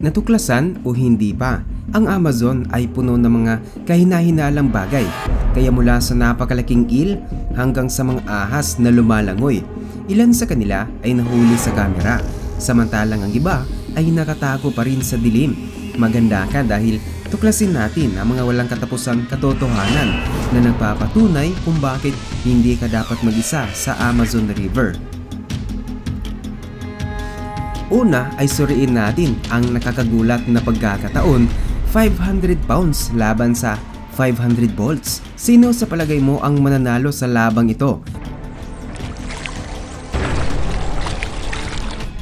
Natuklasan o hindi pa, ang Amazon ay puno ng mga kahina-hinalang bagay, kaya mula sa napakalaking eel hanggang sa mga ahas na lumalangoy. Ilan sa kanila ay nahuli sa kamera, samantalang ang iba ay nakatago pa rin sa dilim. Maganda ka dahil tuklasin natin ang mga walang katapusang katotohanan na nagpapatunay kung bakit hindi ka dapat mag-isa sa Amazon River. Una ay suriin natin ang nakakagulat na pagkakataon, 500 pounds laban sa 500 volts. Sino sa palagay mo ang mananalo sa labang ito?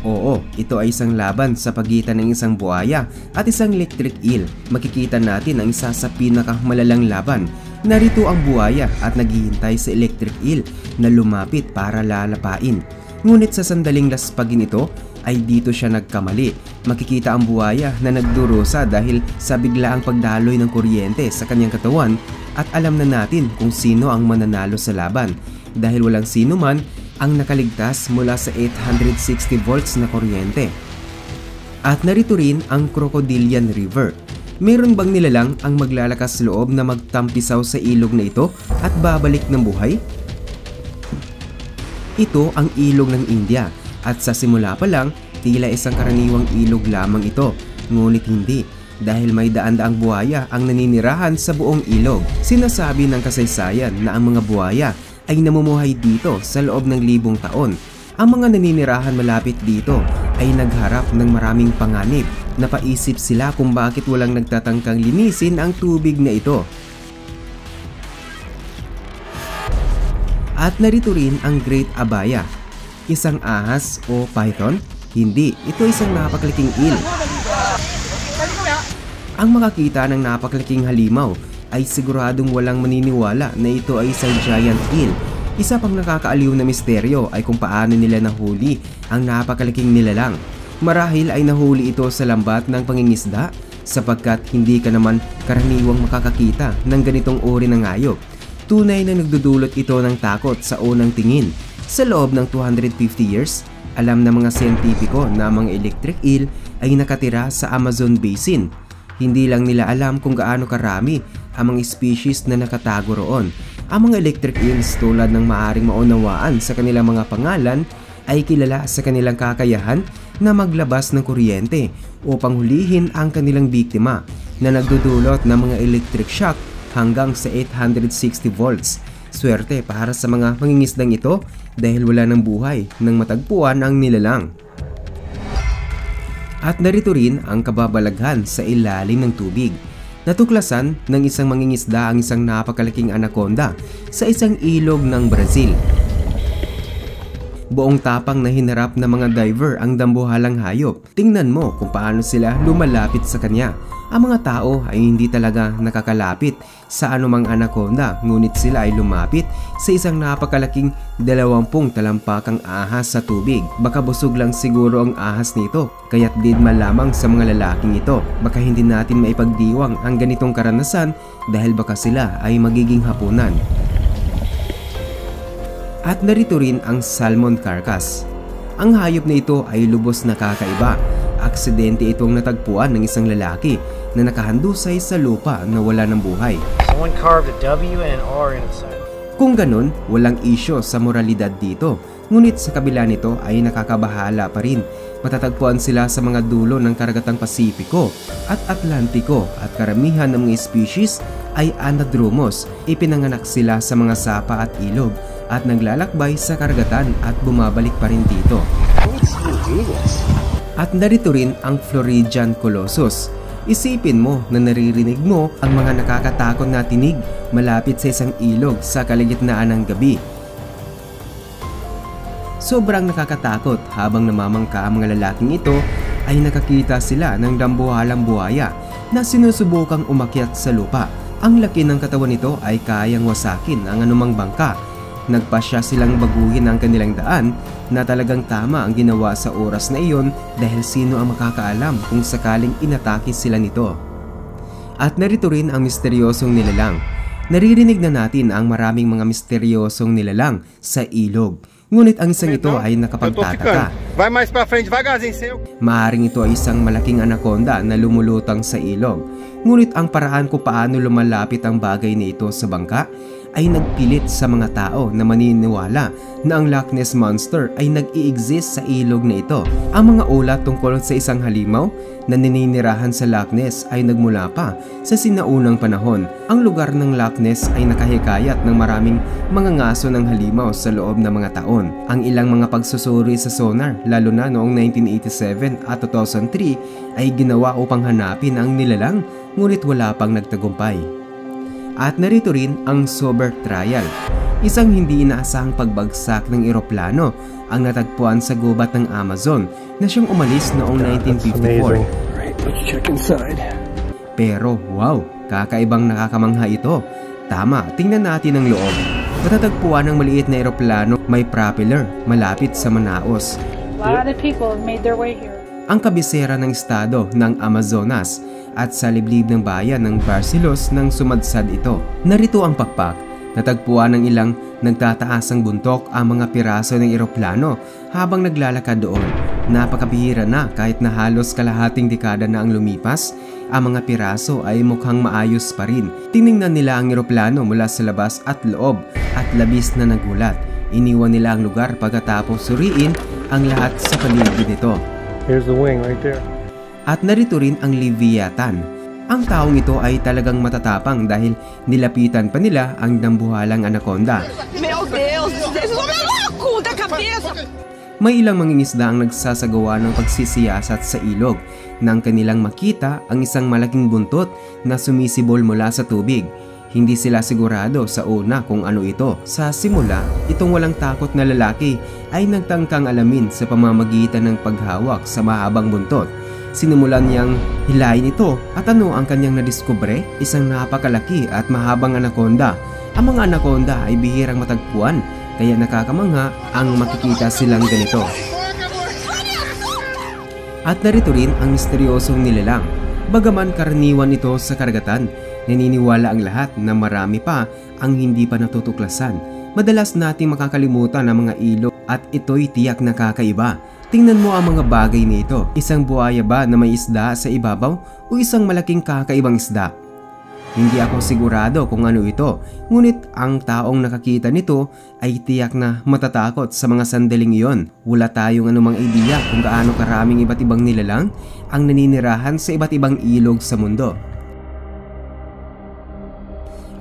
Oo, ito ay isang laban sa pagitan ng isang buhaya at isang electric eel. Makikita natin ang isa sa pinakamalalang laban. Narito ang buhaya at naghihintay sa electric eel na lumapit para lalapain. Ngunit sa sandaling laspagin ito, ay dito siya nagkamali. Makikita ang buhaya na nagdurusa dahil sa biglaang pagdaloy ng kuryente sa kanyang katawan at alam na natin kung sino ang mananalo sa laban dahil walang sino man ang nakaligtas mula sa 860 volts na kuryente. At narito rin ang Crocodilian River. Meron bang nilalang ang maglalakas loob na magtampisaw sa ilog na ito at babalik ng buhay? Ito ang ilog ng India. At sa simula pa lang, tila isang karaniwang ilog lamang ito. Ngunit hindi, dahil may daan-daang buhaya ang naninirahan sa buong ilog. Sinasabi ng kasaysayan na ang mga buhaya ay namumuhay dito sa loob ng libong taon. Ang mga naninirahan malapit dito ay nagharap ng maraming panganib. Napaisip sila kung bakit walang nagtatangkang linisin ang tubig na ito. At narito rin ang Great Abaya. Isang ahas o python? Hindi, ito isang napakalaking eel. Ang makakita ng napakalaking halimaw ay siguradong walang maniniwala na ito ay isang giant eel. Isa pang nakakaaliw na misteryo ay kung paano nila nahuli ang napakalaking nilalang. Marahil ay nahuli ito sa lambat ng pangingisda sapagkat hindi ka naman karaniwang makakakita ng ganitong uri ng hayop. Tunay na nagdudulot ito ng takot sa unang tingin. Sa loob ng 250 years, alam ng mga siyentipiko na mga electric eel ay nakatira sa Amazon Basin. Hindi lang nila alam kung gaano karami ang mga species na nakatago roon. Ang mga electric eels tulad ng maaring maunawaan sa kanilang mga pangalan ay kilala sa kanilang kakayahan na maglabas ng kuryente upang hulihin ang kanilang biktima na nagdudulot ng mga electric shock hanggang sa 860 volts. Swerte para sa mga mangingisdang ito dahil wala ng buhay nang matagpuan ang nilalang. At narito rin ang kababalaghan sa ilalim ng tubig. Natuklasan ng isang mangingisda ang isang napakalaking anaconda sa isang ilog ng Brazil. Buong tapang na hinarap ng mga diver ang dambuhalang hayop. Tingnan mo kung paano sila lumalapit sa kanya. Ang mga tao ay hindi talaga nakakalapit sa anumang anaconda, ngunit sila ay lumapit sa isang napakalaking 20 talampakang ahas sa tubig. Baka busog lang siguro ang ahas nito, kaya't didma lamang sa mga lalaking ito. Baka hindi natin maipagdiwang ang ganitong karanasan dahil baka sila ay magiging hapunan. At narito rin ang salmon carcass. Ang hayop na ito ay lubos na kakaiba. Aksidente itong natagpuan ng isang lalaki na nakahandusay sa lupa na wala ng buhay. Someone carved a W and an R inside. Kung ganun, walang isyo sa moralidad dito. Ngunit sa kabila nito ay nakakabahala pa rin. Matatagpuan sila sa mga dulo ng karagatang Pasipiko at Atlantiko at karamihan ng mga species ay anadromos. Ipinanganak sila sa mga sapa at ilog at naglalakbay sa karagatan at bumabalik pa rin dito. At narito rin ang Floridian Colossus. Isipin mo na naririnig mo ang mga nakakatakot na tinig malapit sa isang ilog sa kalagitnaan ng gabi. Sobrang nakakatakot habang namamangka ang mga lalaking ito ay nakakita sila ng dambuhalang buhaya na sinusubukang umakyat sa lupa. Ang laki ng katawan nito ay kayang wasakin ang anumang bangka. Nagpasya silang baguhin ang kanilang daan na talagang tama ang ginawa sa oras na iyon dahil sino ang makakaalam kung sakaling inatake sila nito. At narito rin ang misteryosong nilalang. Naririnig na natin ang maraming mga misteryosong nilalang sa ilog. Ngunit ang isang ito ay nakapagtataka. Vai mais pra frente devagarzinho, seu. Maaring ito ay isang malaking anaconda na lumulutang sa ilog. Ngunit ang paraan kung paano lumalapit ang bagay na ito sa bangka ay nagpilit sa mga tao na maniniwala na ang Loch Ness Monster ay nag-i-exist sa ilog na ito. Ang mga ulat tungkol sa isang halimaw na naninirahan sa Loch Ness ay nagmula pa sa sinaunang panahon. Ang lugar ng Loch Ness ay nakahikayat ng maraming mga ngaso ng halimaw sa loob ng mga taon. Ang ilang mga pagsusuri sa sonar, lalo na noong 1987 at 2003, ay ginawa upang hanapin ang nilalang, ngunit wala pang nagtagumpay. At narito rin ang Sober Trial, isang hindi inaasahang pagbagsak ng eroplano ang natagpuan sa gubat ng Amazon na siyang umalis noong 1954. Pero wow, kakaibang nakakamangha ito. Tama, tingnan natin ang loob. Matatagpuan ng maliit na eroplano may propeller malapit sa Manaus. A lot of people have made their way here. Ang kabisera ng estado ng Amazonas at sa liblib ng bayan ng Barcelos nang sumadsad ito. Narito ang pakpak. Natagpuan ng ilang nagtataasang buntok ang mga piraso ng eroplano habang naglalakad doon. Napakabihira na kahit na halos kalahating dekada na ang lumipas, ang mga piraso ay mukhang maayos pa rin. Tiningnan nila ang eroplano mula sa labas at loob at labis na nagulat. Iniwan nila ang lugar pagkatapos suriin ang lahat sa paligid nito. Here's the wing right there. At narito rin ang Leviathan. Ang taong ito ay talagang matatapang dahil nilapitan pa nila ang dambuhalang anaconda. Meu Deus, vocês vão me louco da cabeça! May ilang mangingisda ang nagsasagawa ng pagsisiyasat sa ilog nang kanilang makita ang isang malaking buntot na sumisibol mula sa tubig. Hindi sila sigurado sa una kung ano ito. Sa simula, itong walang takot na lalaki ay nagtangkang alamin sa pamamagitan ng paghawak sa mahabang buntot. Sinimulan niyang hilayin ito at ano ang kanyang nadiskubre? Isang napakalaki at mahabang anaconda. Ang mga anaconda ay bihirang matagpuan, kaya nakakamangha ang makikita silang ganito. At narito rin ang misteryosong nilalang. Bagaman karaniwan ito sa karagatan, naniniwala ang lahat na marami pa ang hindi pa natutuklasan. Madalas nating makakalimutan ang mga ilog at ito'y tiyak na kakaiba. Tingnan mo ang mga bagay na ito. Isang buhaya ba na may isda sa ibabaw o isang malaking kakaibang isda? Hindi ako sigurado kung ano ito, ngunit ang taong nakakita nito ay tiyak na matatakot sa mga sandaling iyon. Wala tayong anumang ideya kung gaano karaming iba't ibang nilalang ang naninirahan sa iba't ibang ilog sa mundo.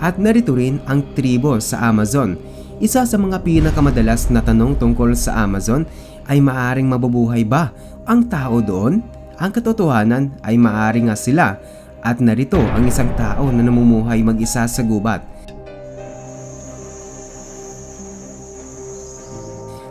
At narito rin ang tribo sa Amazon. Isa sa mga pinakamadalas na tanong tungkol sa Amazon ay maaring mabubuhay ba ang tao doon? Ang katotohanan ay maaring nga sila at narito ang isang tao na namumuhay mag-isa sa gubat.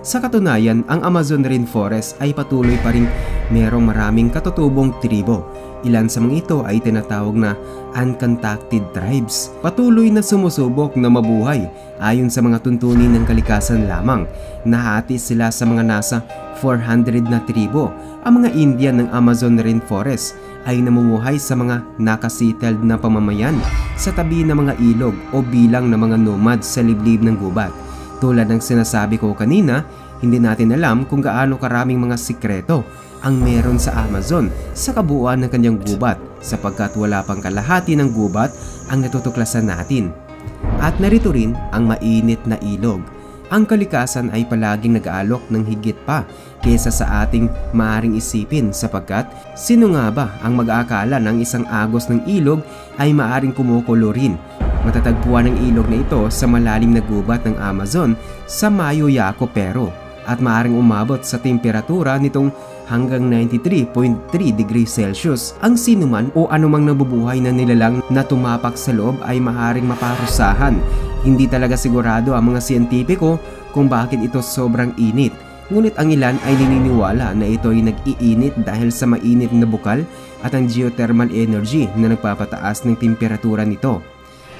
Sa katunayan, ang Amazon Rainforest ay patuloy pa rin merong maraming katutubong tribo. Ilan sa mga ito ay tinatawag na uncontacted tribes. Patuloy na sumusubok na mabuhay ayon sa mga tuntunin ng kalikasan lamang. Nahati sila sa mga nasa 400 na tribo. Ang mga Indian ng Amazon Rainforest ay namumuhay sa mga nakasettled na pamamayan sa tabi ng mga ilog o bilang ng mga nomad sa liblib ng gubat. Tulad ng sinasabi ko kanina, hindi natin alam kung gaano karaming mga sikreto ang meron sa Amazon sa kabuuan ng kanyang gubat sapagkat wala pang kalahati ng gubat ang natutuklasan natin. At narito rin ang mainit na ilog. Ang kalikasan ay palaging nag-aalok ng higit pa kaysa sa ating maaring isipin sapagkat sino nga ba ang mag-aakala ng isang agos ng ilog ay maaring kumukulo rin. Matatagpuan ang ilog na ito sa malalim na gubat ng Amazon sa Mayo-Yaco, Peru at maaring umabot sa temperatura nitong hanggang 93.3 degrees Celsius. Ang sinuman o anumang nabubuhay na nilalang na tumapak sa loob ay maaaring maparusahan. Hindi talaga sigurado ang mga siyentipiko kung bakit ito sobrang init. Ngunit ang ilan ay naniniwala na ito ay nag-iinit dahil sa mainit na bukal at ang geothermal energy na nagpapataas ng temperatura nito.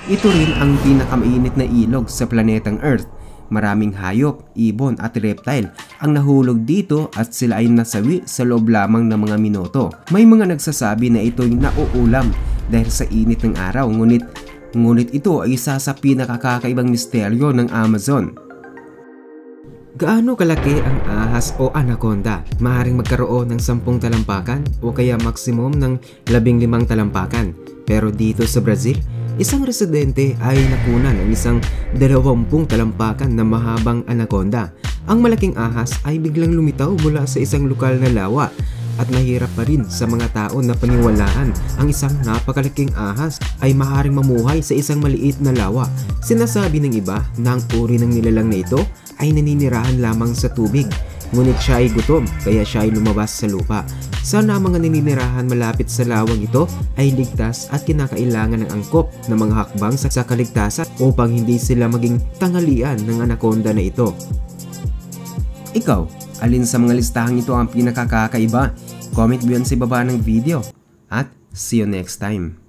Ito rin ang pinakamainit na ilog sa planetang Earth. Maraming hayop, ibon at reptile ang nahulog dito at sila ay nasawi sa loob lamang ng mga minuto. May mga nagsasabi na ito'y nauulam dahil sa init ng araw, ngunit ito ay isa sa pinakakakaibang misteryo ng Amazon. Gaano kalaki ang ahas o anaconda? Maaaring magkaroon ng 10 talampakan o kaya maximum ng 15 talampakan. Pero dito sa Brazil, isang residente ay nakunan ng isang 20 talampakan na mahabang anaconda. Ang malaking ahas ay biglang lumitaw mula sa isang lokal na lawa at nahirap pa rin sa mga tao na paniwalaan ang isang napakalaking ahas ay maaaring mamuhay sa isang maliit na lawa. Sinasabi ng iba na ang uri ng nilalang na ito ay naninirahan lamang sa tubig, ngunit siya ay gutom kaya siya ay lumabas sa lupa. Sana ang mga naninirahan malapit sa lawang ito ay ligtas at kinakailangan ng angkop ng mga hakbang sa kaligtasan upang hindi sila maging tanghalian ng anaconda na ito. Ikaw, alin sa mga listahang ito ang pinakakakaiba? Comment mo yan sa baba ng video at see you next time.